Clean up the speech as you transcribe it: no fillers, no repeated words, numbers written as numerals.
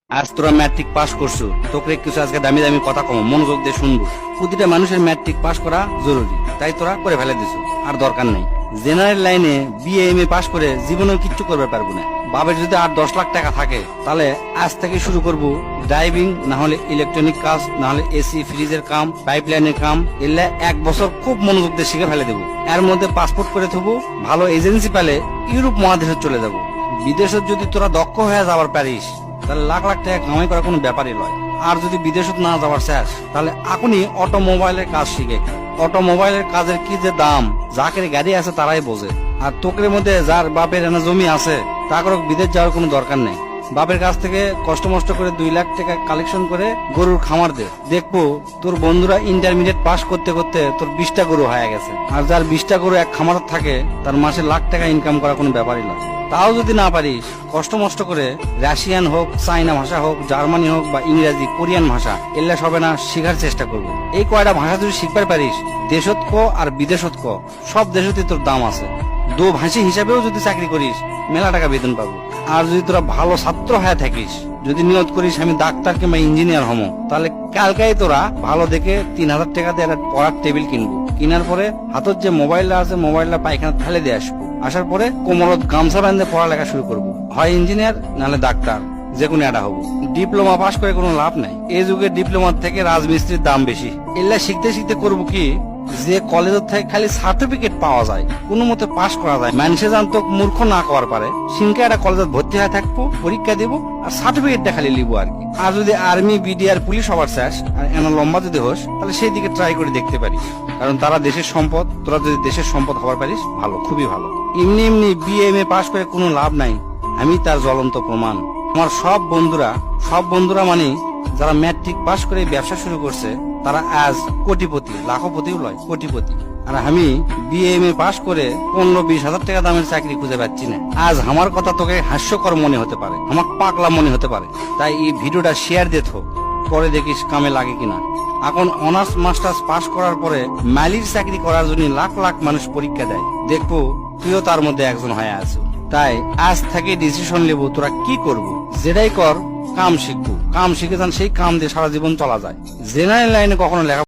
আজ তোরা matric pass করছো, তোকে কিছু আজকে দামি দামি কথা কম মনোযোগ দিয়ে শুনবো। প্রতিটা মানুষের ম্যাট্রিক পাস করা জরুরি, তাই তোরা করে ফেলে দিছো, আর দরকার নেই। জেনারেল লাইনে বিএ এম এ পাস করে জীবনেও কিচ্ছু করবে পারবো না। বাবার যদি 8-10 লাখ টাকা থাকে, তাহলে আজ থেকে শুরু করবো ড্রাইভিং, না হলে ইলেকট্রনিক কাজ, না হলে এসি ফ্রিজের কাম, পাইপলাইনের কাম। এলে 1 বছর খুব মনোযোগ দিয়ে শিখে ফেলে দেবো। এর মধ্যে পাসপোর্ট করে থবো, ভালো এজেন্সি পেলে ইউরোপ মহাদেশে চলে যাব। বিদেশে যদি তোরা দক্ষ হয়ে যাবার পারিস, তাহলে লাখ লাখ টাকা কামাই করা কোনো ব্যাপারই নয়। আর যদি বিদেশত না যাওয়ার শেষ, তাহলে এখনই অটোমোবাইলের কাজ শিখে। অটোমোবাইলের কাজের কি যে দাম, যাকের গাড়ি আছে তারাই বোঝে। আর তোকের মধ্যে যার বাপের এনে জমি আছে, তাকে বিদেশ যাওয়ার কোনো দরকার নেই। বাপের কাছ থেকে কষ্ট মষ্ট করে 2 লাখ টাকা কালেকশন করে গরুর খামার দে, দেখবো তোর বন্ধুরা ইন্টারমিডিয়েট পাস করতে করতে তোর 20টা গরু হয়ে গেছে। আর যার 20টা গরু এক খামার থাকে, তার মাসে লাখ টাকা ইনকাম করা কোনো ব্যাপারই নয়। তাও যদি না পারিস, কষ্ট মষ্ট করে রাশিয়ান হোক, চাইনা ভাষা হোক, জার্মানি হোক বা ইংরেজি, কোরিয়ান ভাষা, এগুলা সবে না শিখার চেষ্টা করবো। এই কয়টা ভাষা যদি শিখবার পারিস, দেশত ক আর বিদেশত ক, সব দেশতে তোর দাম আছে। দো ভাষী হিসাবেও যদি চাকরি করিস, মেলা টাকা বেতন পাবো। আর যদি তোরা ভালো ছাত্র হয়ে থাকিস, যদি নিয়ত করিস আমি ডাক্তার কিংবা ইঞ্জিনিয়ার হমো, তাহলে কালকাই তোরা ভালো দেখে 3000 টাকা দিয়ে একটা পড়ার টেবিল কিনবো। কেনার পরে হাতত যে মোবাইলটা আছে, মোবাইলটা পায়খানা ফেলে দিয়ে আসবো। আসার পরে কোমরত গামছা বাঁধে পড়ালেখা শুরু করবো। হয় ইঞ্জিনিয়ার, নাহলে ডাক্তার, যে কোনো একটা হবো। ডিপ্লোমা পাস করে কোনো লাভ নাই। এই যুগে ডিপ্লোমার থেকে রাজমিস্ত্রির দাম বেশি। এগুলা শিখতে শিখতে করবো কি, যে কলেজের থেকে খালি সার্টিফিকেট পাওয়া যায়, কোনো মতে পাস করা যায়, মানুষে জানতো মূর্খ না করার পারে, সিনকে একটা কলেজে ভর্তি হয়ে থাকবো, পরীক্ষা দিব, আর সার্টিফিকেটটা খালি লিবো আর কি। আর যদি আর্মি, বিডিআর, পুলিশ সবার শেষ, আর এনা লম্বা যদি হোস, তাহলে সেই দিকে ট্রাই করে দেখতে পারিস। কারণ তারা দেশের সম্পদ, তোরা যদি দেশের সম্পদ হবার পারিস, ভালো, খুবই ভালো। এমনি এমনি বিএ এম এ পাস করে কোনো লাভ নাই, আমি তার জ্বলন্ত প্রমাণ। আমার সব বন্ধুরা মানে যারা ম্যাট্রিক পাস করে ব্যবসা শুরু করছে, তারা আজ কোটিপতি, লাখপতিও লয়, কোটিপতি। আর আমি বিএ এম এ পাস করে 15-20 হাজার টাকা দামের চাকরি খুঁজে পাচ্ছি না। আজ আমার কথা তোকে হাস্যকর মনে হতে পারে, আমার পাগলা মনে হতে পারে, তাই এই ভিডিওটা শেয়ার দিত, পরে দেখিস কামে লাগে কিনা। এখন অনার্স মাস্টার্স পাস করার পরে মালির চাকরি করার জন্য লাখ লাখ মানুষ পরীক্ষা দেয়, দেখবো তুইও তার মধ্যে একজন হয়ে আছো। তাই আজ থেকে ডিসিশন নেব, তোরা কি করবো। যেটাই কর, কাম শিখবো, কাম শিখে যান, সেই কাম দিয়ে সারা জীবন চলা যায়। জেনারেল লাইনে কখনো লেখা